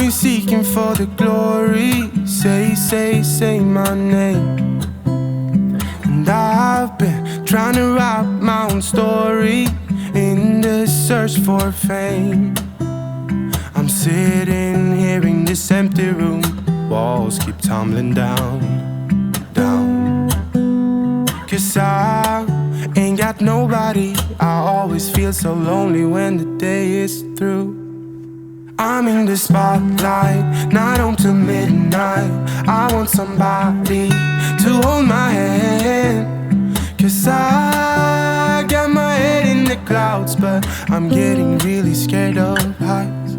been seeking for the glory. Say my name. And I've been trying to write my own story in the search for fame. I'm sitting here in this empty room. Walls keep tumbling down. 'Cause I ain't got nobody. I always feel so lonely when the day is through. I'm in the spotlight, night on to midnight. I want somebody to hold my hand. 'Cause I got my head in the clouds, but I'm getting really scared of heights.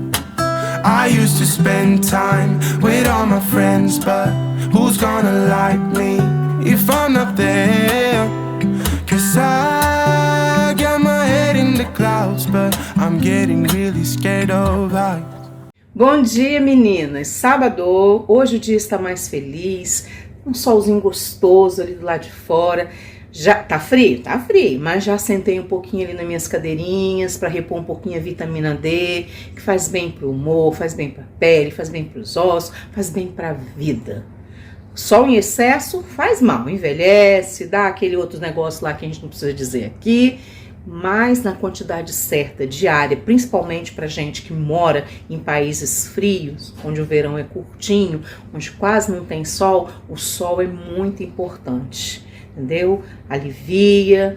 I used to spend time with all my friends, but who's gonna like me if I'm not there? 'Cause I got my head in the clouds, but I'm getting really scared of heights. Bom dia, meninas! Sábado, hoje o dia está mais feliz, um solzinho gostoso ali do lado de fora. Já tá frio? Tá frio, mas já sentei um pouquinho ali nas minhas cadeirinhas para repor um pouquinho a vitamina D, que faz bem pro humor, faz bem pra pele, faz bem pros ossos, faz bem pra vida. Sol em excesso faz mal, envelhece, dá aquele outro negócio lá que a gente não precisa dizer aqui, mas na quantidade certa, diária, principalmente pra gente que mora em países frios, onde o verão é curtinho, onde quase não tem sol, o sol é muito importante. Entendeu? Alivia,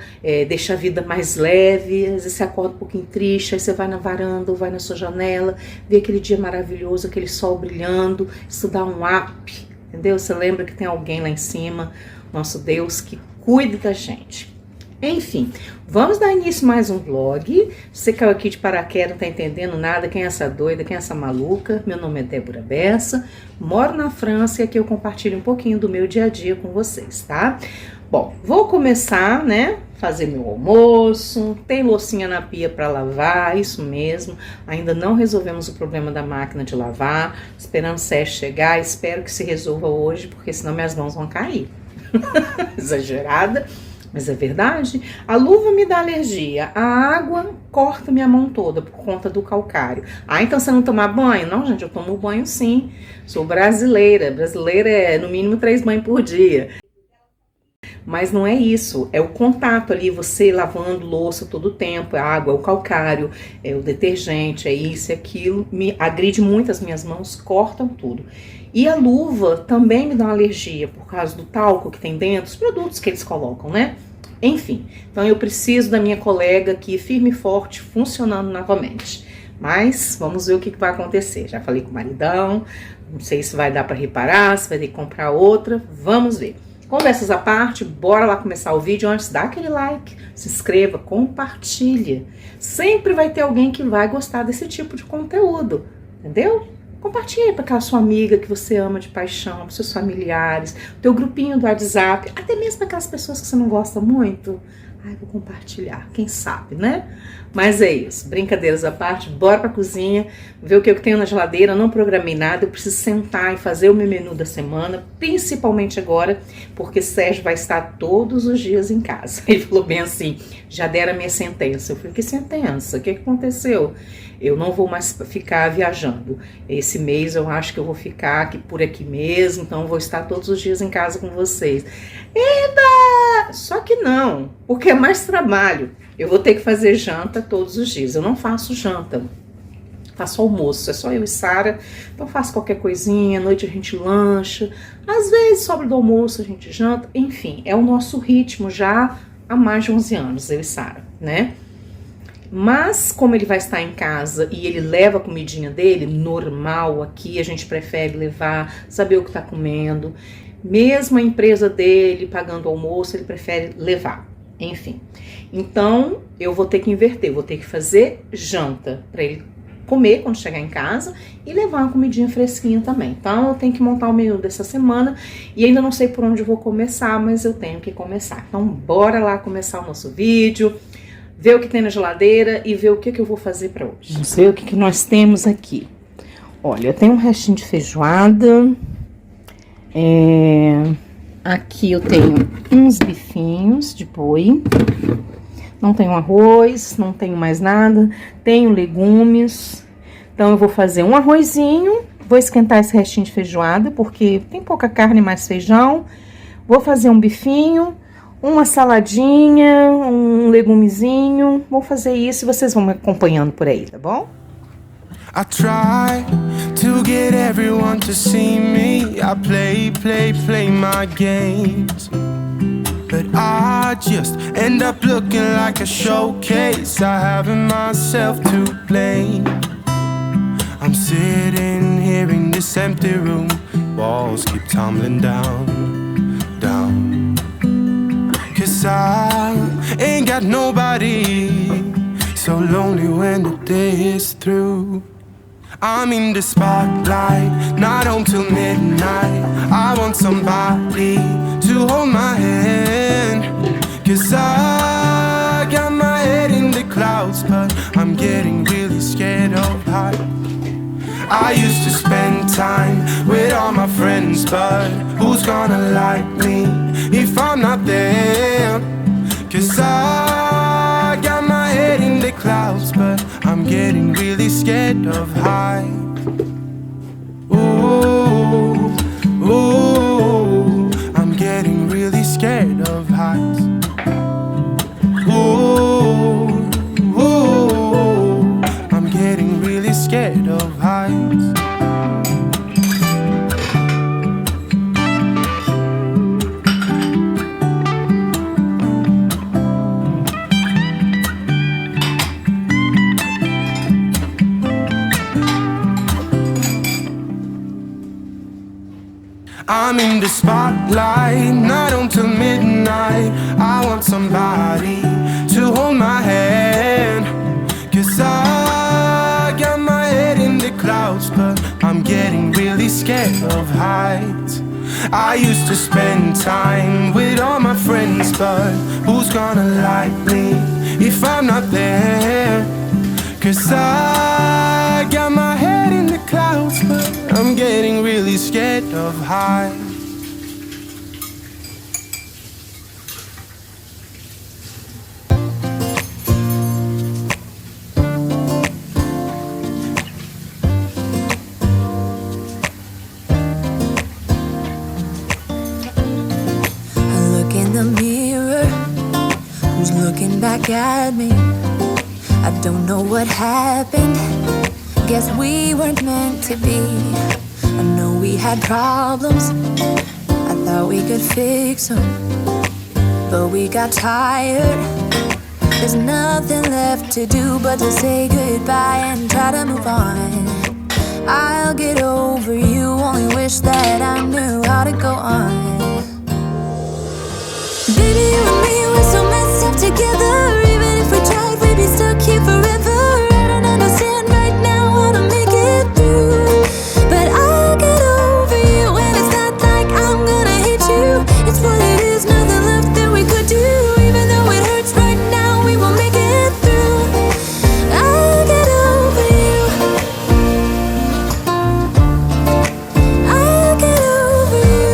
deixa a vida mais leve. Às vezes você acorda um pouquinho triste, aí você vai na varanda ou vai na sua janela, vê aquele dia maravilhoso, aquele sol brilhando, isso dá um up, entendeu? Você lembra que tem alguém lá em cima, nosso Deus, que cuida da gente. Enfim, vamos dar início a mais um vlog. Você caiu aqui de paraquedas, não tá entendendo nada, quem é essa doida, quem é essa maluca? Meu nome é Débora Bessa, moro na França e aqui eu compartilho um pouquinho do meu dia a dia com vocês, tá? Bom, vou começar, né, fazer meu almoço, tem loucinha na pia para lavar, isso mesmo, ainda não resolvemos o problema da máquina de lavar, esperando o Sérgio chegar, espero que se resolva hoje, porque senão minhas mãos vão cair. Exagerada, mas é verdade. A luva me dá alergia, a água corta minha mão toda por conta do calcário. Ah, então você não toma banho? Não, gente, eu tomo banho sim, sou brasileira é no mínimo 3 banhos por dia. Mas não é isso, é o contato ali, você lavando louça todo o tempo, a água, é o calcário, é o detergente, é isso e aquilo, me agride muito as minhas mãos, cortam tudo. E a luva também me dá uma alergia, por causa do talco que tem dentro, os produtos que eles colocam, né? Enfim, então eu preciso da minha colega aqui, firme e forte, funcionando novamente. Mas vamos ver o que vai acontecer. Já falei com o maridão, não sei se vai dar para reparar, se vai ter que comprar outra, vamos ver. Conversas à parte, bora lá começar o vídeo. Antes, dá aquele like, se inscreva, compartilha. Sempre vai ter alguém que vai gostar desse tipo de conteúdo, entendeu? Compartilha para aquela sua amiga que você ama de paixão, para seus familiares, teu grupinho do WhatsApp, até mesmo para aquelas pessoas que você não gosta muito. Ai, vou compartilhar, quem sabe, né? Mas é isso, brincadeiras à parte, bora pra cozinha, ver o que eu tenho na geladeira, não programei nada, eu preciso sentar e fazer o meu menu da semana, principalmente agora, porque Sérgio vai estar todos os dias em casa. Ele falou bem assim, já deram a minha sentença. Eu falei, que sentença? O que aconteceu? Eu não vou mais ficar viajando. Esse mês eu acho que eu vou ficar aqui por aqui mesmo, então eu vou estar todos os dias em casa com vocês. Eba! Só que não, porque é mais trabalho. Eu vou ter que fazer janta todos os dias. Eu não faço janta, faço almoço. É só eu e Sara. Então faço qualquer coisinha, à noite a gente lancha. Às vezes sobra do almoço, a gente janta. Enfim, é o nosso ritmo já há mais de 11 anos, eu e Sara, né? Mas como ele vai estar em casa e ele leva a comidinha dele, normal aqui, a gente prefere levar, saber o que tá comendo. Mesmo a empresa dele pagando o almoço, ele prefere levar. Enfim, então eu vou ter que inverter, vou ter que fazer janta para ele comer quando chegar em casa e levar uma comidinha fresquinha também. Então eu tenho que montar o menu dessa semana e ainda não sei por onde eu vou começar, mas eu tenho que começar. Então bora lá começar o nosso vídeo, ver o que tem na geladeira e ver o que eu vou fazer para hoje. Vamos ver o que nós temos aqui. Olha, eu tenho um restinho de feijoada, aqui eu tenho uns bifinhos de boi, não tenho arroz, não tenho mais nada, tenho legumes, então eu vou fazer um arrozinho, Vou esquentar esse restinho de feijoada, porque tem pouca carne, mais feijão. Vou fazer um bifinho, uma saladinha, um legumezinho. Vou fazer isso e vocês vão me acompanhando por aí, tá bom? I try to get everyone to see me. I play my games, but I just end up looking like a showcase. I haven't myself to blame. I'm sitting here in this empty room. Walls keep tumbling down, down. 'Cause I ain't got nobody. So lonely when the day is through. I'm in the spotlight, not home till midnight. I want somebody to hold my hand. 'Cause I got my head in the clouds, but I'm getting really scared of heights. I used to spend time with all my friends, but who's gonna like me if I'm not there? 'Cause I got my head in the clouds, but I'm getting really scared of heights. Ooh, ooh, I'm getting really scared of heights. Ooh, ooh, I'm getting really scared of heights. I'm in the spotlight, not until midnight. I want somebody to hold my hand. 'Cause I got my head in the clouds, but I'm getting really scared of heights. I used to spend time with all my friends, but who's gonna like me if I'm not there? 'Cause I got my head in the clouds, but I'm getting really scared of heights. I look in the mirror, who's looking back at me? I don't know what happened, guess we weren't meant to be. I know we had problems, I thought we could fix them, but we got tired. There's nothing left to do but to say goodbye and try to move on. I'll get over you, only wish that I knew how to go on. Baby, you and me, we're so messed up together. Even if we tried, we'd be stuck here forever. I don't understand right now how to make it through, but I'll get over you, and it's not like I'm gonna hate you. It's what it is, nothing left that we could do. Even though it hurts right now, we will make it through. I'll get over you. I'll get over you.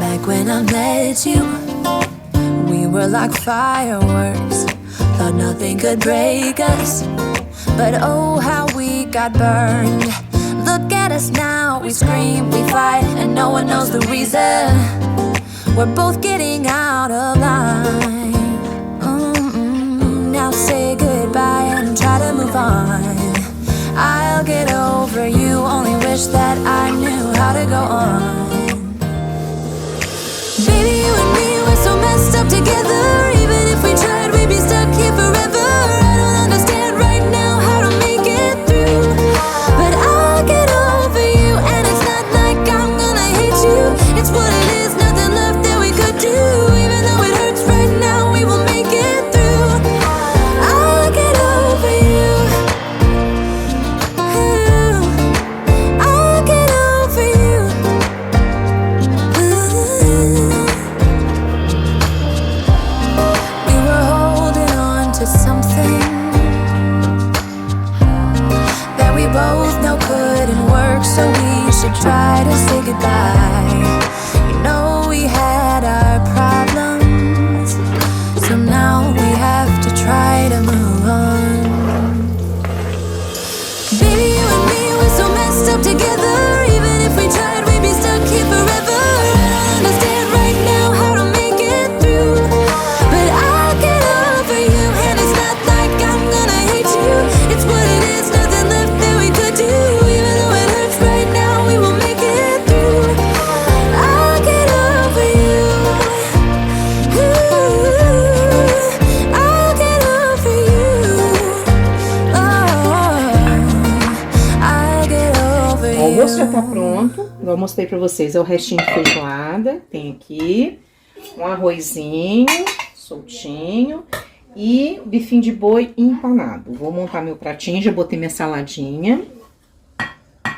Back when I met you, we were like fireworks. Thought nothing could break us, but oh how we got burned. Look at us now, we scream, we fight, and no one knows the reason. We're both getting out of line. Now say goodbye and try to move on. I'll get over you, only wish that I knew how to go on. Baby, you and me, we're so messed up together. Even if we tried, we'd be stuck here forever. I don't understand right now how to make it through, but I'll get over you, and it's not like I'm gonna hate you. It's what it is, nothing left that we could do. Even though it hurts right now, we will make it through. I'll get over you. I'll get over you. mostrei pra vocês. É o restinho de feijoada, tem aqui. Um arrozinho soltinho. E bifinho de boi empanado. Vou montar meu pratinho, já botei minha saladinha.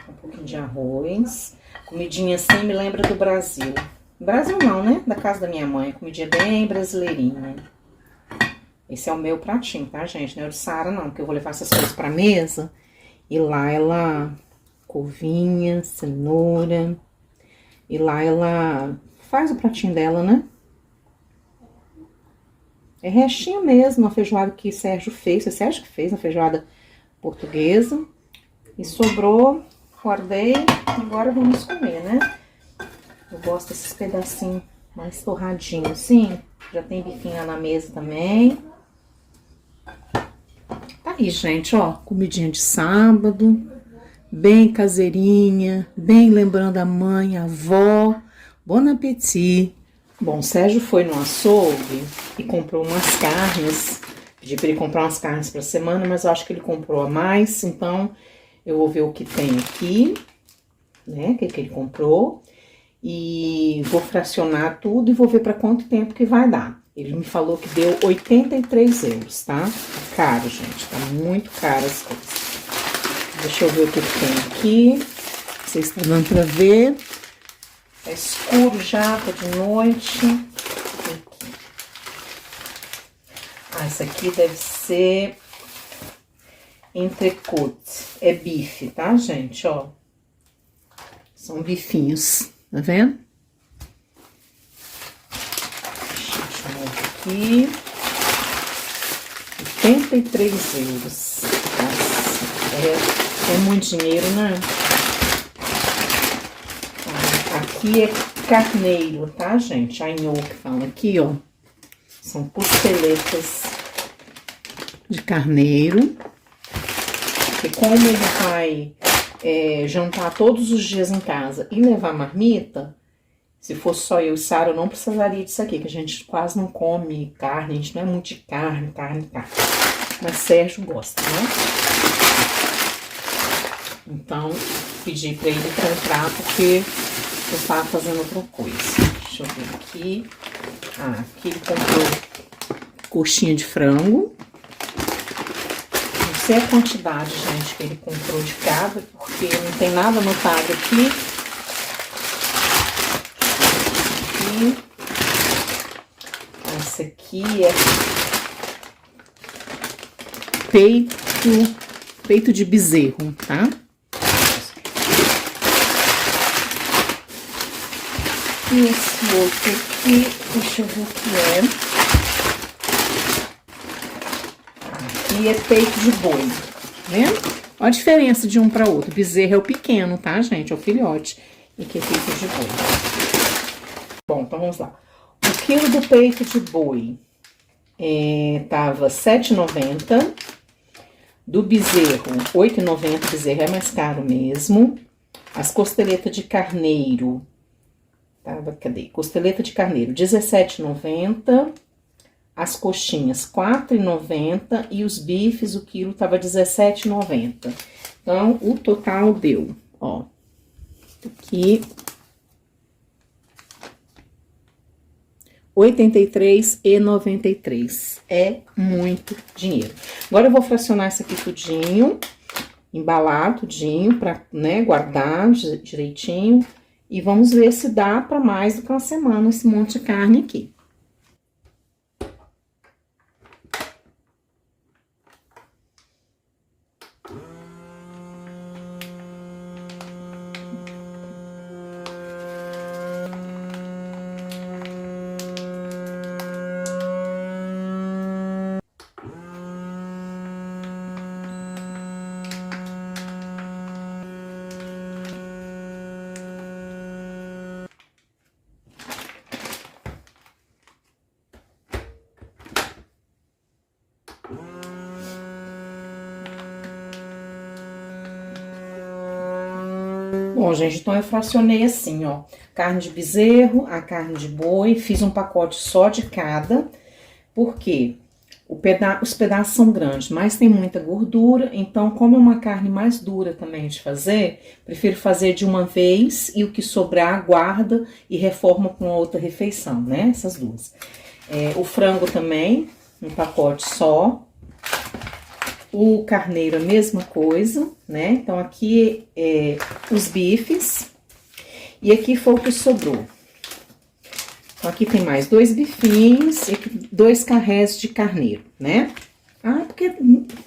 Um pouquinho de arroz. Comidinha assim me lembra do Brasil. Brasil não, né? Da casa da minha mãe. Comidinha bem brasileirinha. Esse é o meu pratinho, tá, gente? Não é o de Sara, não. Porque eu vou levar essas coisas pra mesa. E lá ela... couvinha, cenoura. E lá ela faz o pratinho dela, né? É restinho mesmo, a feijoada que Sérgio fez. Foi Sérgio que fez, a feijoada portuguesa. E sobrou, guardei. Agora vamos comer, né? Eu gosto desses pedacinhos mais torradinhos, assim. Já tem bifinho lá na mesa também. Tá aí, gente, ó. Comidinha de sábado. Bem caseirinha. Bem lembrando a mãe, a avó. Bon appétit. Bom, Sérgio foi no açougue e comprou umas carnes. Pedi pra ele comprar umas carnes pra semana, mas eu acho que ele comprou a mais. Então, eu vou ver o que tem aqui, né? O que ele comprou. E vou fracionar tudo e vou ver pra quanto tempo que vai dar. Ele me falou que deu 83 euros, tá? Caro, gente. Tá muito caro as coisas. Deixa eu ver o que tem aqui. Não sei se tá dando pra ver. É escuro já, tá de noite. Ah, isso aqui deve ser entrecôte. É bife, tá, gente? Ó. São bifinhos, tá vendo? Deixa eu ver aqui. 83 euros. Nossa, é muito dinheiro, né? Aqui é carneiro, tá, gente? Ainhô que fala aqui, ó. São costeletas de carneiro. E como ele vai jantar todos os dias em casa e levar marmita, se fosse só eu e Sara, eu não precisaria disso aqui, que a gente quase não come carne, a gente não é muito de carne. Mas Sérgio gosta, né? Então, pedi pra ele comprar, porque eu tava fazendo outra coisa. Deixa eu ver aqui. Ah, aqui ele comprou coxinha de frango. Não sei a quantidade, gente, que ele comprou de cada, porque não tem nada anotado aqui. Esse aqui é peito de bezerro, tá? E esse outro aqui, deixa eu ver o que é. Aqui é peito de boi, tá vendo? Olha a diferença de um para outro. Bezerro é o pequeno, tá, gente? É o filhote. E aqui é peito de boi. Bom, então vamos lá. O quilo do peito de boi tava R$ 7,90. Do bezerro, R$ 8,90. Bezerro é mais caro mesmo. As costeletas de carneiro... Cadê? Costeleta de carneiro, R$ 17,90. As coxinhas, R$ 4,90. E os bifes, o quilo tava R$ 17,90. Então, o total deu, ó. Aqui. R$ 83,93. É muito dinheiro. Agora eu vou fracionar isso aqui tudinho. Embalar tudinho pra, né, guardar direitinho. E vamos ver se dá para mais do que uma semana esse monte de carne aqui. Bom, gente, então eu fracionei assim, ó, carne de bezerro, a carne de boi, fiz um pacote só de cada, porque Os pedaços são grandes, mas tem muita gordura, então como é uma carne mais dura também de fazer, prefiro fazer de uma vez e o que sobrar guarda e reforma com outra refeição, né? Essas duas. O frango também, um pacote só. O carneiro a mesma coisa, né? Então aqui os bifes e aqui foi o que sobrou. Então, aqui tem mais 2 bifinhos e 2 carrés de carneiro, né? Ah, porque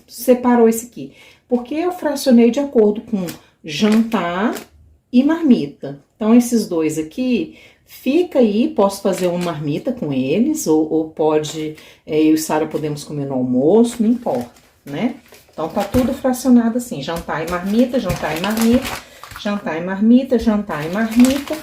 separou esse aqui? Porque eu fracionei de acordo com jantar e marmita. Então, esses 2 aqui, fica aí, posso fazer uma marmita com eles, ou pode, eu e Sara podemos comer no almoço, não importa, né? Então, tá tudo fracionado assim, jantar e marmita, jantar e marmita, jantar e marmita, jantar e marmita.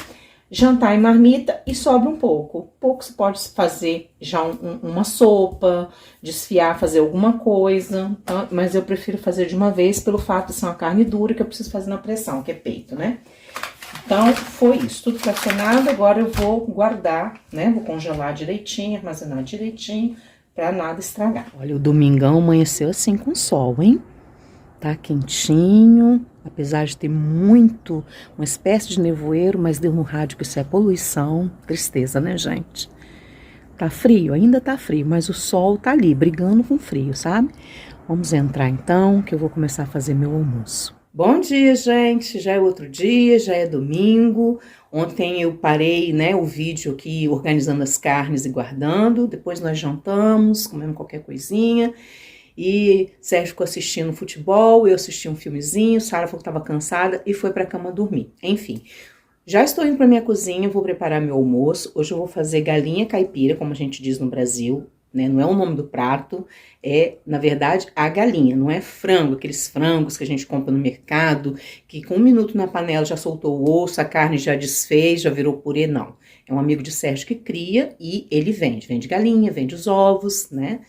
Jantar e marmita e sobra um pouco. Pouco você pode fazer já uma sopa, desfiar, fazer alguma coisa, tá? Mas eu prefiro fazer de uma vez pelo fato de ser uma carne dura que eu preciso fazer na pressão, que é peito, né? Então, foi isso, tudo fracionado. Agora eu vou guardar, né? Vou congelar direitinho, armazenar direitinho, pra nada estragar. Olha, o domingão amanheceu assim com sol, hein? Tá quentinho, apesar de ter uma espécie de nevoeiro, mas deu no rádio que isso é poluição. Tristeza, né, gente? Tá frio, ainda tá frio, mas o sol tá ali, brigando com frio, sabe? Vamos entrar então, que eu vou começar a fazer meu almoço. Bom dia, gente! Já é outro dia, já é domingo. Ontem eu parei, né, o vídeo aqui organizando as carnes e guardando. Depois nós jantamos, comemos qualquer coisinha. E Sérgio ficou assistindo futebol, eu assisti um filmezinho, Sara falou que estava cansada e foi para a cama dormir. Enfim, já estou indo para minha cozinha, vou preparar meu almoço. Hoje eu vou fazer galinha caipira, como a gente diz no Brasil, né? Não é o nome do prato, na verdade, a galinha, não é frango, aqueles frangos que a gente compra no mercado, que com 1 minuto na panela já soltou o osso, a carne já desfez, já virou purê, não. É um amigo de Sérgio que cria e ele vende galinha, vende os ovos, né?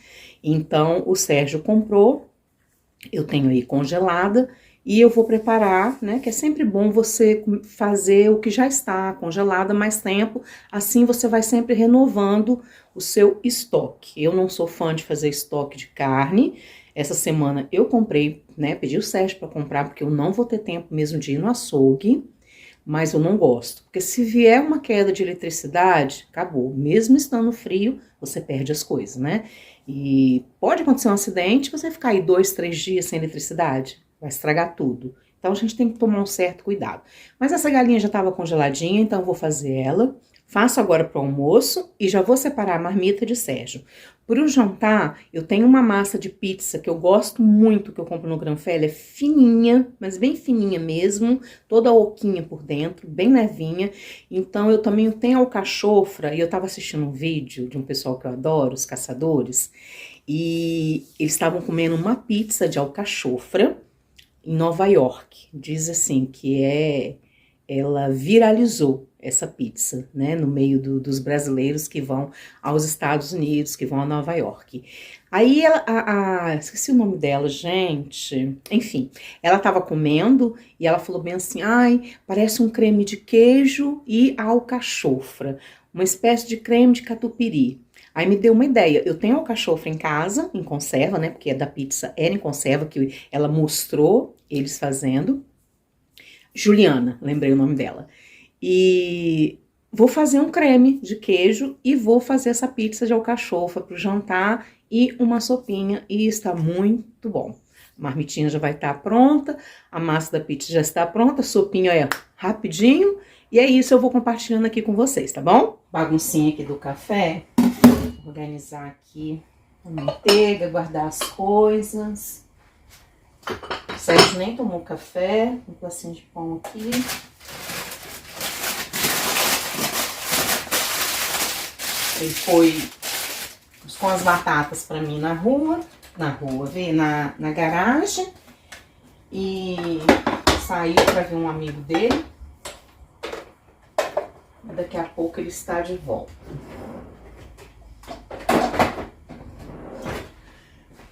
Então, o Sérgio comprou, eu tenho aí congelada, e eu vou preparar, né, que é sempre bom você fazer o que já está congelado há mais tempo, assim você vai sempre renovando o seu estoque. Eu não sou fã de fazer estoque de carne, essa semana eu comprei, né, pedi o Sérgio para comprar, porque eu não vou ter tempo mesmo de ir no açougue, mas eu não gosto, porque se vier uma queda de eletricidade, acabou, mesmo estando frio, você perde as coisas, né? E pode acontecer um acidente, você ficar aí 2, 3 dias sem eletricidade, vai estragar tudo. Então a gente tem que tomar um certo cuidado. Mas essa galinha já estava congeladinha, então eu vou fazer ela. Faço agora para o almoço e já vou separar a marmita de Sérgio. Para o jantar, eu tenho uma massa de pizza que eu gosto muito, que eu compro no Granfell, é fininha, mas bem fininha mesmo, toda oquinha por dentro, bem levinha. Então eu também tenho alcachofra, e eu estava assistindo um vídeo de um pessoal que eu adoro, os caçadores, e eles estavam comendo uma pizza de alcachofra em Nova York. Diz assim que ela viralizou essa pizza, né, no meio dos brasileiros que vão aos Estados Unidos, que vão a Nova York. Aí esqueci o nome dela, gente, enfim, ela tava comendo e ela falou bem assim, ai, parece um creme de queijo e alcachofra, uma espécie de creme de catupiry. Aí me deu uma ideia, eu tenho alcachofra em casa, em conserva, né, porque a da pizza era em conserva, que ela mostrou eles fazendo. Juliana, lembrei o nome dela. E vou fazer um creme de queijo e vou fazer essa pizza de alcachofra para o jantar e uma sopinha, e está muito bom. A marmitinha já vai estar pronta, a massa da pizza já está pronta, a sopinha é rapidinho, e é isso, eu vou compartilhando aqui com vocês, tá bom? Baguncinha aqui do café, organizar aqui a manteiga, guardar as coisas. O Sérgio nem tomou café, um pedacinho de pão aqui. Ele foi com as batatas pra mim na garagem. E saiu pra ver um amigo dele. Daqui a pouco ele está de volta.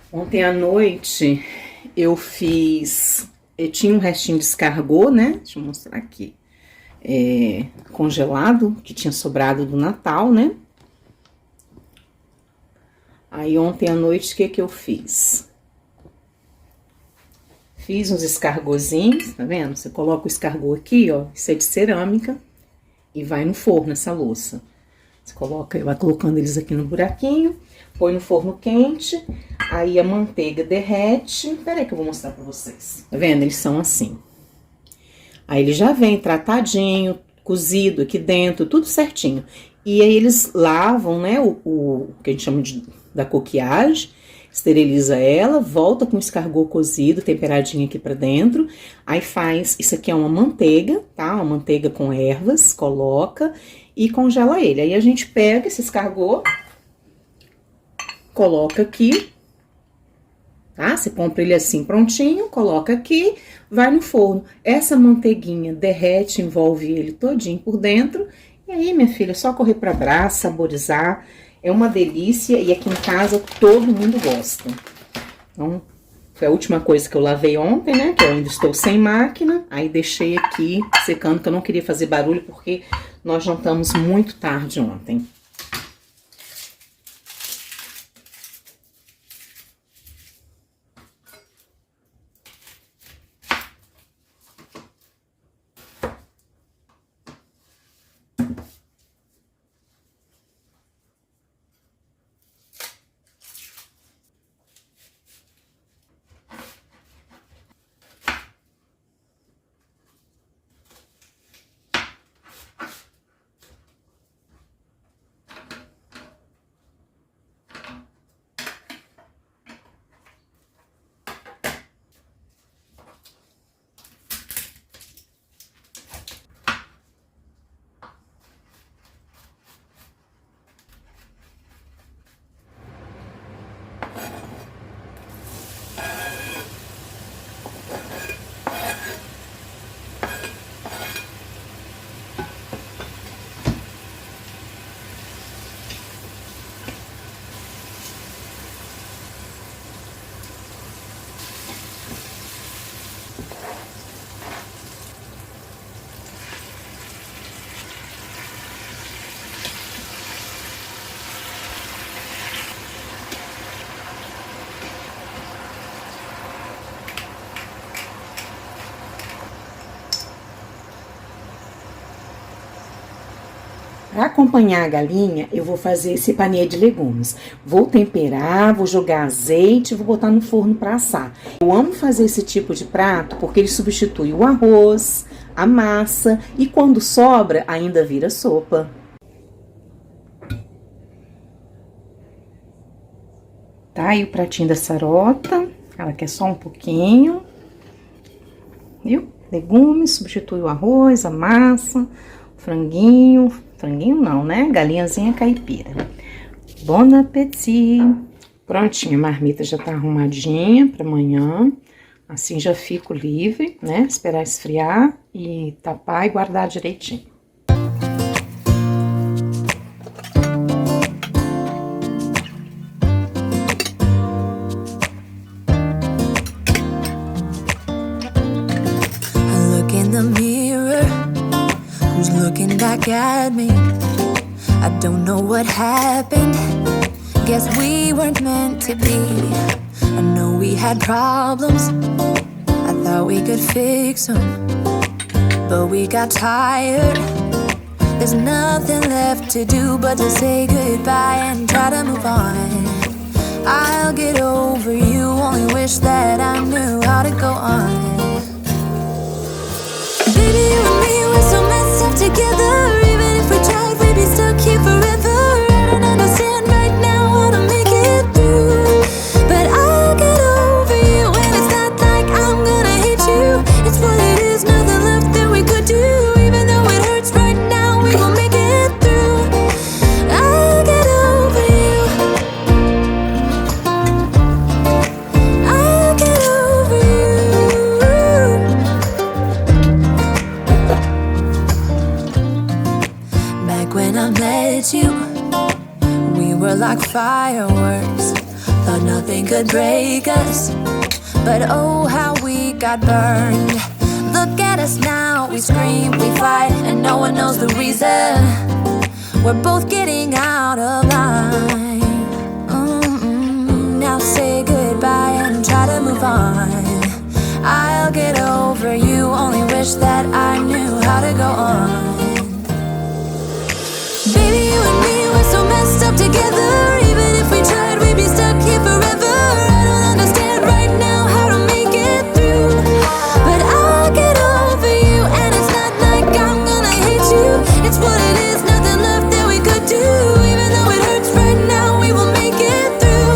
Ontem à noite eu tinha um restinho de escargot, né? Deixa eu mostrar aqui. Congelado, que tinha sobrado do Natal, né? Aí ontem à noite, o que eu fiz? Fiz uns escargozinhos, tá vendo? Você coloca o escargot aqui, ó, isso é de cerâmica, e vai no forno essa louça. Você coloca, vai colocando eles aqui no buraquinho, põe no forno quente, aí a manteiga derrete. Peraí que eu vou mostrar pra vocês. Tá vendo? Eles são assim. Aí ele já vem tratadinho, cozido aqui dentro, tudo certinho. E aí eles lavam, né, o que a gente chama da coquillage, esteriliza ela, volta com o escargot cozido, temperadinho aqui pra dentro. Aí faz, isso aqui é uma manteiga, tá? Uma manteiga com ervas, coloca e congela ele. Aí a gente pega esse escargot, coloca aqui, tá? Você compra ele assim prontinho, coloca aqui, vai no forno. Essa manteiguinha derrete, envolve ele todinho por dentro. E aí, minha filha, é só correr pra brasa, saborizar. É uma delícia e aqui em casa todo mundo gosta. Então, foi a última coisa que eu lavei ontem, né? Que eu ainda estou sem máquina. Aí deixei aqui secando, que eu não queria fazer barulho porque nós jantamos muito tarde ontem. Para acompanhar a galinha, eu vou fazer esse panê de legumes. Vou temperar, vou jogar azeite, vou botar no forno para assar. Eu amo fazer esse tipo de prato porque ele substitui o arroz, a massa e quando sobra ainda vira sopa. Tá aí o pratinho da Sarota, ela quer só um pouquinho, viu? Legumes, substitui o arroz, a massa, franguinho não, né? Galinhazinha caipira. Bon appétit! Prontinho, a marmita já tá arrumadinha pra amanhã. Assim já fico livre, né? Esperar esfriar e tapar e guardar direitinho. Looking back at me, I don't know what happened. Guess we weren't meant to be. I know we had problems, I thought we could fix them, but we got tired. There's nothing left to do but to say goodbye and try to move on. I'll get over you, only wish that I knew how to go on. Baby, you and me, we're so messed up together. Even if we tried, we'd be stuck here forever. I don't understand right now how to make it through, but I'll get over you. And it's not like I'm gonna hate you. It's what it is, nothing left that we could do. Even though it hurts right now, we gon' make it through. I'll get over you. I'll get over you. Back when I met you, we were like fireworks. Thought nothing could break us, but oh how we got burned. Look at us now, we scream, we fight, and no one knows the reason. We're both getting out of line. say goodbye and try to move on. I'll get over you, only wish that I knew how to go on. Baby, you and me, we're so messed up together. Even if we tried, we'd be stuck here forever. I don't understand right now how to make it through, but I'll get over you, and it's not like I'm gonna hate you. It's what it is, nothing left that we could do. Even though it hurts right now, we will make it through.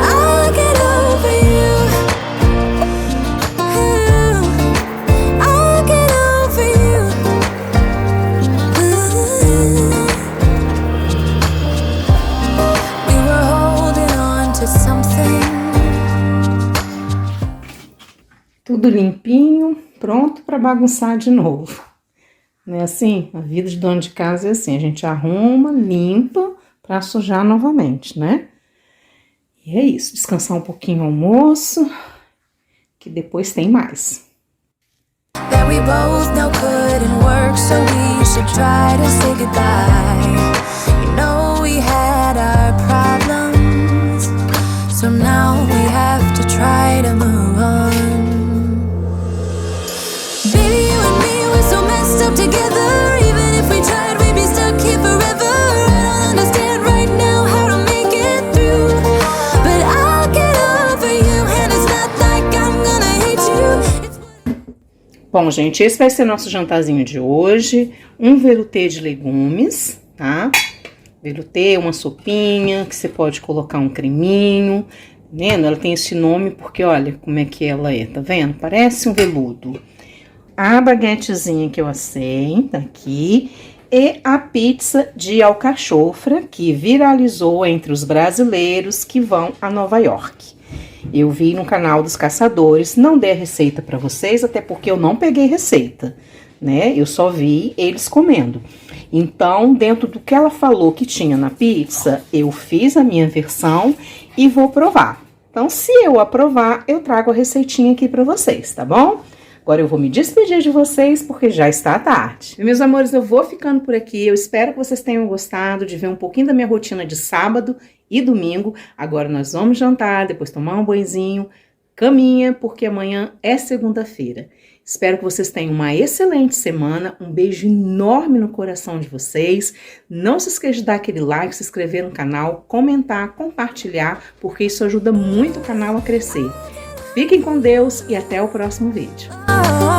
I'll get over you. I'll get over you. We were holding on to something. Tudo limpinho, pronto para bagunçar de novo. Não é assim? A vida de dona de casa é assim, a gente arruma, limpa para sujar novamente, né? E é isso, descansar um pouquinho o almoço, que depois tem mais. That we both know couldn't work, so we should try to say goodbye. You know we had our problems, so now we have to try to move on. Baby, you and me, we're so messed up together. Even if we tried, we'd be stuck here forever. I don't understand right now how to make it through, but I'll get over you, and it's not like I'm gonna hate you. Bom, gente, esse vai ser nosso jantarzinho de hoje. Um velouté de legumes, tá? Velouté, uma sopinha, que você pode colocar um creminho. Vendo? Ela tem esse nome porque, olha como é que ela é, tá vendo? Parece um veludo. A baguetezinha que eu assei, tá aqui. E a pizza de alcachofra, que viralizou entre os brasileiros que vão a Nova York. Eu vi no canal dos caçadores, não dei a receita para vocês, até porque eu não peguei receita, né? Eu só vi eles comendo. Então, dentro do que ela falou que tinha na pizza, eu fiz a minha versão e vou provar. Então, se eu aprovar, eu trago a receitinha aqui para vocês, tá bom? Agora eu vou me despedir de vocês porque já está tarde. E, meus amores, eu vou ficando por aqui. Eu espero que vocês tenham gostado de ver um pouquinho da minha rotina de sábado e domingo. Agora nós vamos jantar, depois tomar um banhozinho, caminha, porque amanhã é segunda-feira. Espero que vocês tenham uma excelente semana. Um beijo enorme no coração de vocês. Não se esqueça de dar aquele like, se inscrever no canal, comentar, compartilhar, porque isso ajuda muito o canal a crescer. Fiquem com Deus e até o próximo vídeo. Oh,